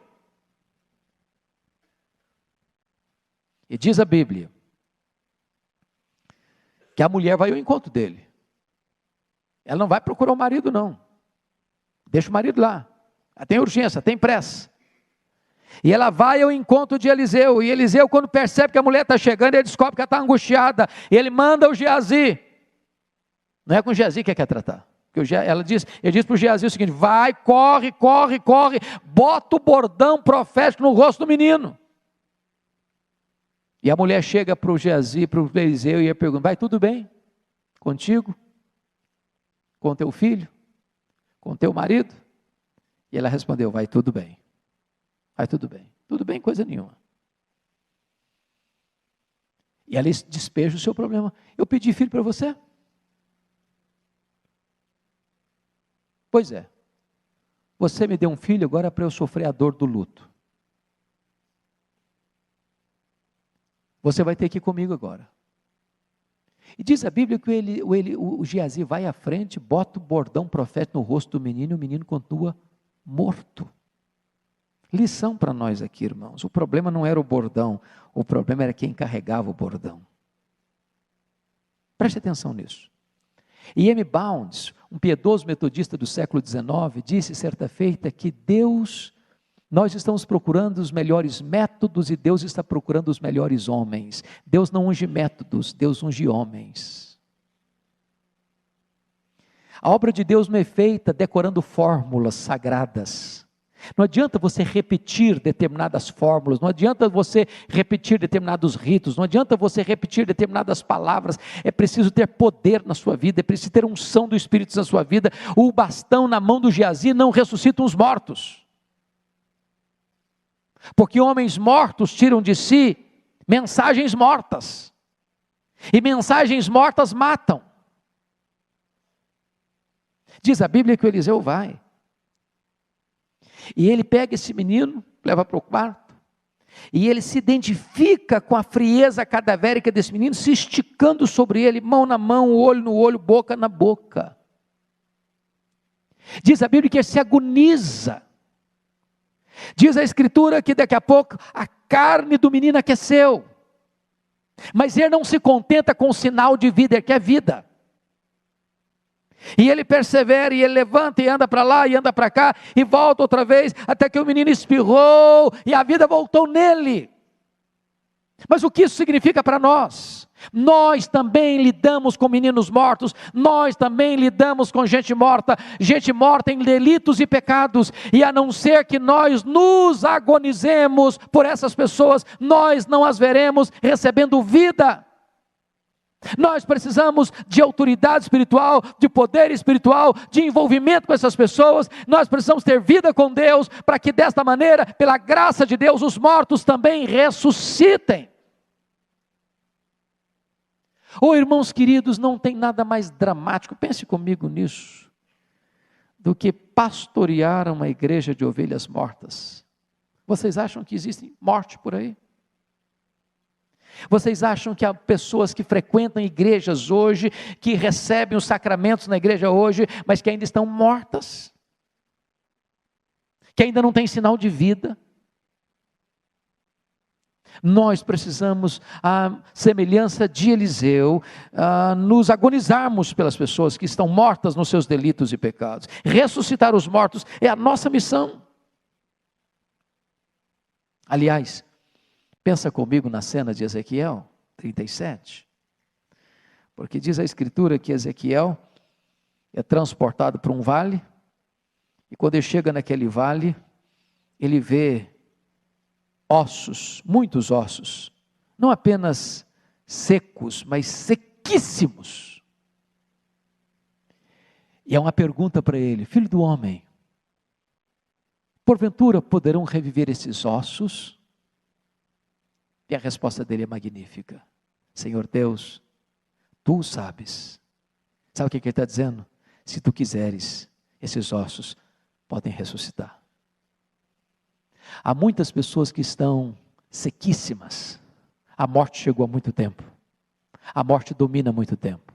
E diz a Bíblia, que a mulher vai ao encontro dele. Ela não vai procurar o marido não, deixa o marido lá, ela tem urgência, tem pressa. E ela vai ao encontro de Eliseu, e Eliseu, quando percebe que a mulher está chegando, ele descobre que ela está angustiada, e ele manda o Geazi. Não é com o Geazi que ele quer tratar, porque ele diz para o Geazi o seguinte: vai, corre, bota o bordão profético no rosto do menino. E a mulher chega para o Geazi, para o Eliseu, e ele pergunta: vai tudo bem contigo? Com teu filho? Com teu marido? E ela respondeu: vai tudo bem. Vai tudo bem, coisa nenhuma. E ela despeja o seu problema: eu pedi filho para você? Pois é, você me deu um filho agora para eu sofrer a dor do luto. Você vai ter que ir comigo agora. E diz a Bíblia que o Geazi vai à frente, bota o bordão profético no rosto do menino, e o menino continua morto. Lição para nós aqui, irmãos: o problema não era o bordão, o problema era quem carregava o bordão. Preste atenção nisso. E M. Bounds, um piedoso metodista do século XIX, disse certa feita que nós estamos procurando os melhores métodos e Deus está procurando os melhores homens. Deus não unge métodos, Deus unge homens. A obra de Deus não é feita decorando fórmulas sagradas. Não adianta você repetir determinadas fórmulas, não adianta você repetir determinados ritos, não adianta você repetir determinadas palavras. É preciso ter poder na sua vida, é preciso ter unção do Espírito na sua vida. O bastão na mão do Geazi não ressuscita os mortos, porque homens mortos tiram de si mensagens mortas, e mensagens mortas matam. Diz a Bíblia que o Eliseu vai, e ele pega esse menino, leva para o quarto, e ele se identifica com a frieza cadavérica desse menino, se esticando sobre ele, mão na mão, olho no olho, boca na boca. Diz a Bíblia que ele se agoniza. Diz a Escritura que daqui a pouco a carne do menino aqueceu, mas ele não se contenta com o sinal de vida, ele quer vida. E ele persevera, e ele levanta e anda para lá e anda para cá, e volta outra vez, até que o menino espirrou, e a vida voltou nele. Mas o que isso significa para nós? Nós também lidamos com meninos mortos, nós também lidamos com gente morta em delitos e pecados, e a não ser que nós nos agonizemos por essas pessoas, nós não as veremos recebendo vida. Nós precisamos de autoridade espiritual, de poder espiritual, de envolvimento com essas pessoas. Nós precisamos ter vida com Deus, para que desta maneira, pela graça de Deus, os mortos também ressuscitem. Irmãos queridos, não tem nada mais dramático, pense comigo nisso, do que pastorear uma igreja de ovelhas mortas. Vocês acham que existe morte por aí? Vocês acham que há pessoas que frequentam igrejas hoje, que recebem os sacramentos na igreja hoje, mas que ainda estão mortas? Que ainda não têm sinal de vida? Nós precisamos, à semelhança de Eliseu, nos agonizarmos pelas pessoas que estão mortas nos seus delitos e pecados. Ressuscitar os mortos é a nossa missão. Aliás, pensa comigo na cena de Ezequiel 37, porque diz a Escritura que Ezequiel é transportado para um vale, e quando ele chega naquele vale, ele vê ossos, muitos ossos, não apenas secos, mas sequíssimos. E há uma pergunta para ele: filho do homem, porventura poderão reviver esses ossos? E a resposta dele é magnífica: Senhor Deus, tu sabes. Sabe o que ele está dizendo? Se tu quiseres, esses ossos podem ressuscitar. Há muitas pessoas que estão sequíssimas. A morte chegou há muito tempo. A morte domina há muito tempo.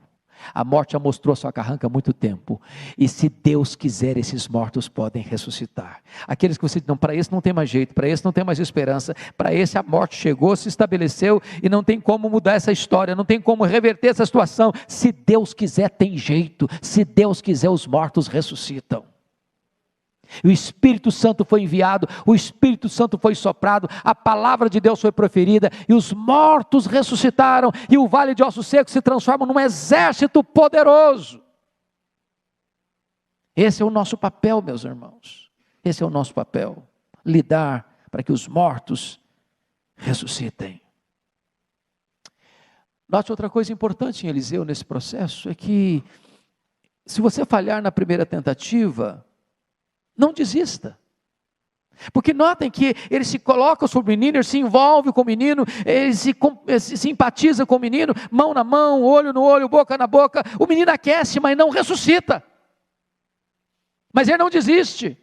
A morte já mostrou a sua carranca há muito tempo. E se Deus quiser, esses mortos podem ressuscitar. Aqueles que você diz, não, para esse não tem mais jeito, para esse não tem mais esperança, para esse a morte chegou, se estabeleceu e não tem como mudar essa história, não tem como reverter essa situação. Se Deus quiser, tem jeito. Se Deus quiser, os mortos ressuscitam. O Espírito Santo foi enviado, o Espírito Santo foi soprado, a palavra de Deus foi proferida, e os mortos ressuscitaram, e o vale de ossos secos se transforma num exército poderoso. Esse é o nosso papel, meus irmãos, esse é o nosso papel, lidar para que os mortos ressuscitem. Note outra coisa importante em Eliseu nesse processo, é que se você falhar na primeira tentativa, não desista, porque notem que ele se coloca sobre o menino, ele se envolve com o menino, ele se simpatiza com o menino, mão na mão, olho no olho, boca na boca. O menino aquece, mas não ressuscita, mas ele não desiste,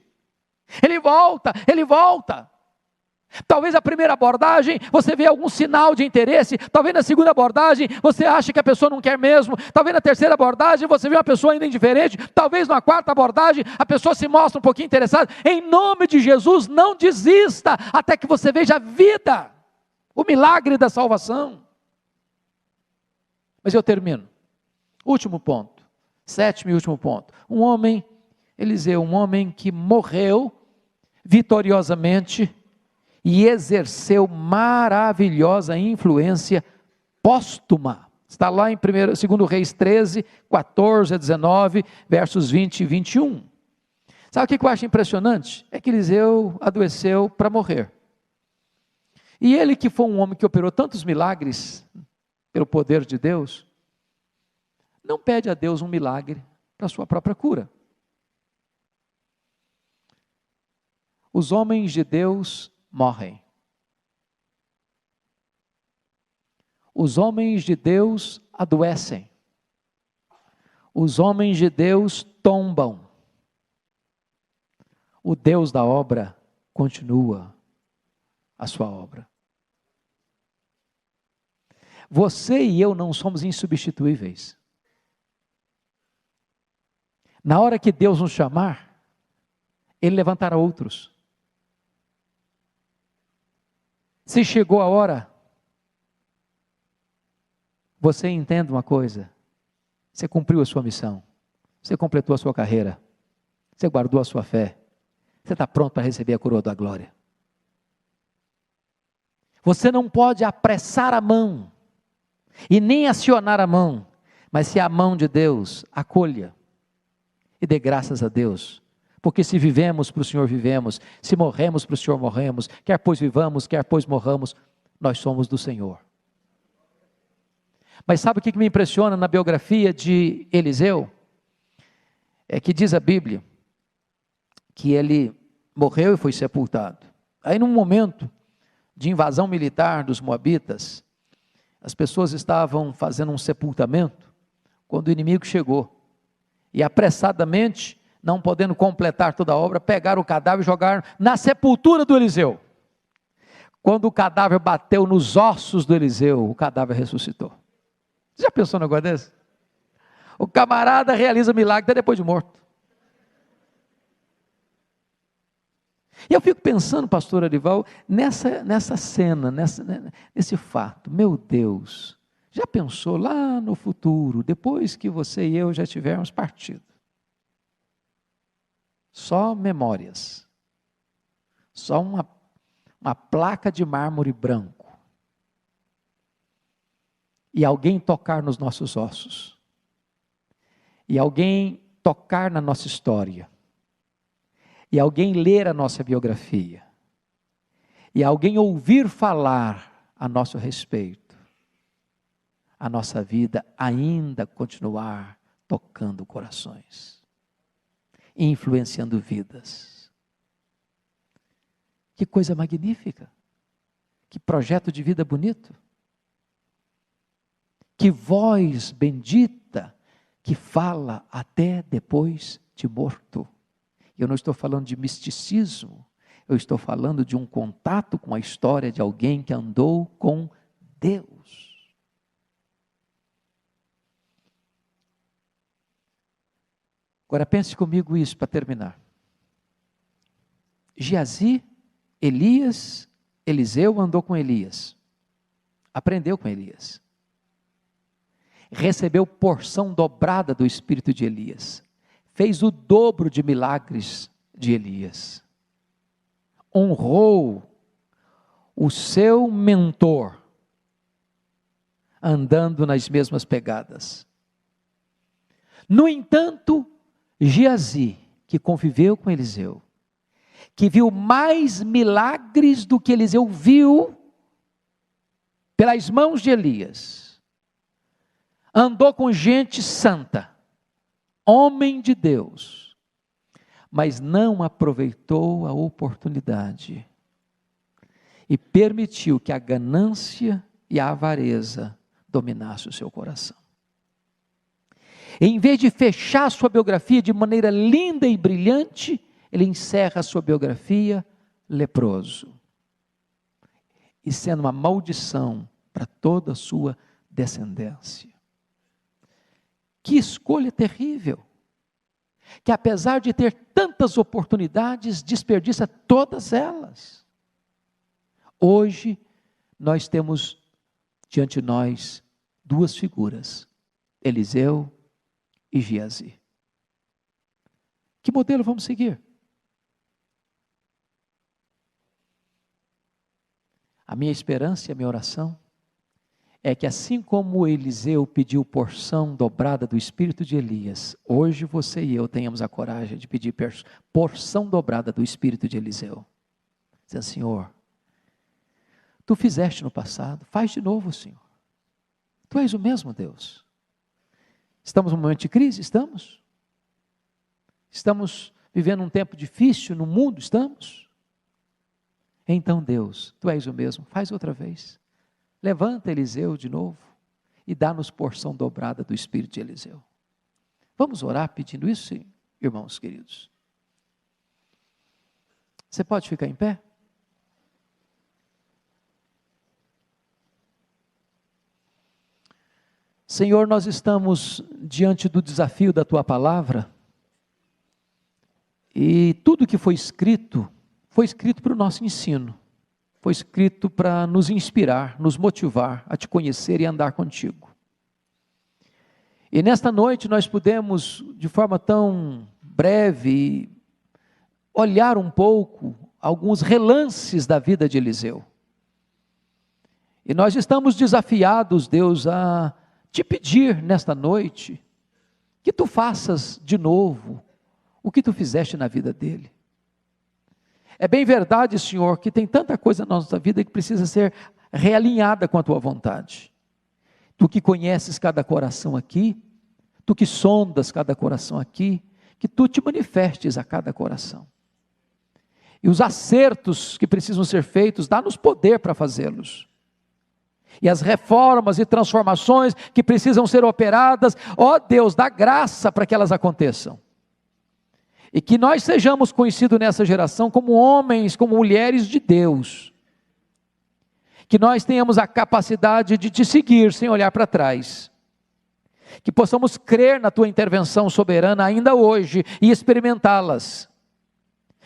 ele volta. Talvez a primeira abordagem você vê algum sinal de interesse, talvez na segunda abordagem você acha que a pessoa não quer mesmo, talvez na terceira abordagem você vê uma pessoa ainda indiferente, talvez na quarta abordagem a pessoa se mostra um pouquinho interessada. Em nome de Jesus, não desista até que você veja a vida, o milagre da salvação. Mas eu termino, último ponto, sétimo e último ponto. Eliseu, um homem que morreu vitoriosamente e exerceu maravilhosa influência póstuma. Está lá em 2 Reis 13, 14 a 19, versos 20 e 21. Sabe o que eu acho impressionante? É que Eliseu adoeceu para morrer. E ele, que foi um homem que operou tantos milagres pelo poder de Deus, não pede a Deus um milagre para a sua própria cura. Os homens de Deus morrem. Os homens de Deus adoecem. Os homens de Deus tombam. O Deus da obra continua a sua obra. Você e eu não somos insubstituíveis. Na hora que Deus nos chamar, Ele levantará outros. Se chegou a hora, você entenda uma coisa: você cumpriu a sua missão, você completou a sua carreira, você guardou a sua fé, você está pronto para receber a coroa da glória. Você não pode apressar a mão, e nem acionar a mão, mas se a mão de Deus, acolha, e dê graças a Deus. Porque se vivemos para o Senhor vivemos, se morremos para o Senhor morremos, quer pois vivamos, quer pois morramos, nós somos do Senhor. Mas sabe o que me impressiona na biografia de Eliseu? É que diz a Bíblia que ele morreu e foi sepultado. Aí num momento de invasão militar dos moabitas, as pessoas estavam fazendo um sepultamento, quando o inimigo chegou, e apressadamente, não podendo completar toda a obra, pegaram o cadáver e jogaram na sepultura do Eliseu. Quando o cadáver bateu nos ossos do Eliseu, o cadáver ressuscitou. Você já pensou no negócio desse? O camarada realiza milagre até depois de morto. E eu fico pensando, pastor Arival, nessa cena, nesse fato. Meu Deus, já pensou lá no futuro, depois que você e eu já tivermos partido? Só memórias. Só uma placa de mármore branco. E alguém tocar nos nossos ossos. E alguém tocar na nossa história. E alguém ler a nossa biografia, e alguém ouvir falar a nosso respeito, a nossa vida ainda continuar tocando corações, influenciando vidas. Que coisa magnífica, que projeto de vida bonito, que voz bendita que fala até depois de morto. Eu não estou falando de misticismo, eu estou falando de um contato com a história de alguém que andou com Deus. Agora pense comigo isso para terminar. Geazi, Elias, Eliseu andou com Elias, aprendeu com Elias, recebeu porção dobrada do espírito de Elias, fez o dobro de milagres de Elias, honrou o seu mentor, andando nas mesmas pegadas. No entanto, Geazi, que conviveu com Eliseu, que viu mais milagres do que Eliseu viu, pelas mãos de Elias, andou com gente santa, homem de Deus, mas não aproveitou a oportunidade e permitiu que a ganância e a avareza dominassem o seu coração. Em vez de fechar sua biografia de maneira linda e brilhante, ele encerra a sua biografia leproso, e sendo uma maldição para toda a sua descendência. Que escolha terrível, que apesar de ter tantas oportunidades, desperdiça todas elas. Hoje, nós temos diante de nós duas figuras, Eliseu e Geazi. Que modelo vamos seguir? A minha esperança e a minha oração é que assim como Eliseu pediu porção dobrada do espírito de Elias, hoje você e eu tenhamos a coragem de pedir porção dobrada do espírito de Eliseu. Dizer, Senhor, Tu fizeste no passado, faz de novo, Senhor. Tu és o mesmo Deus. Estamos num momento de crise? Estamos. Estamos vivendo um tempo difícil no mundo? Estamos. Então Deus, Tu és o mesmo, faz outra vez. Levanta Eliseu de novo e dá-nos porção dobrada do espírito de Eliseu. Vamos orar pedindo isso, irmãos queridos? Você pode ficar em pé? Senhor, nós estamos diante do desafio da Tua palavra, e tudo que foi escrito para o nosso ensino. Foi escrito para nos inspirar, nos motivar a Te conhecer e andar contigo. E nesta noite nós pudemos, de forma tão breve, olhar um pouco alguns relances da vida de Eliseu. E nós estamos desafiados, Deus, a Te pedir nesta noite, que Tu faças de novo o que Tu fizeste na vida dele. É bem verdade, Senhor, que tem tanta coisa na nossa vida que precisa ser realinhada com a Tua vontade. Tu que conheces cada coração aqui, Tu que sondas cada coração aqui, que Tu te manifestes a cada coração. E os acertos que precisam ser feitos, dá-nos poder para fazê-los. E as reformas e transformações que precisam ser operadas, ó Deus, dá graça para que elas aconteçam. E que nós sejamos conhecidos nessa geração como homens, como mulheres de Deus. Que nós tenhamos a capacidade de te seguir sem olhar para trás. Que possamos crer na Tua intervenção soberana ainda hoje e experimentá-las.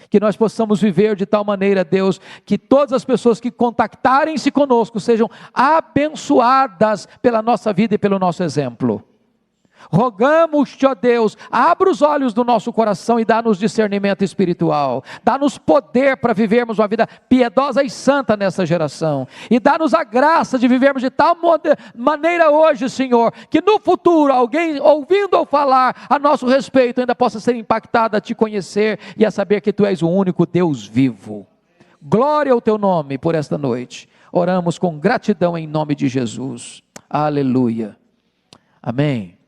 Que nós possamos viver de tal maneira, Deus, que todas as pessoas que contactarem-se conosco sejam abençoadas pela nossa vida e pelo nosso exemplo. Rogamos-te, ó Deus, abra os olhos do nosso coração e dá-nos discernimento espiritual, dá-nos poder para vivermos uma vida piedosa e santa nessa geração, e dá-nos a graça de vivermos de tal maneira hoje, Senhor, que no futuro alguém ouvindo ou falar a nosso respeito ainda possa ser impactado a te conhecer e a saber que Tu és o único Deus vivo. Glória ao Teu nome por esta noite, oramos com gratidão em nome de Jesus, aleluia, amém.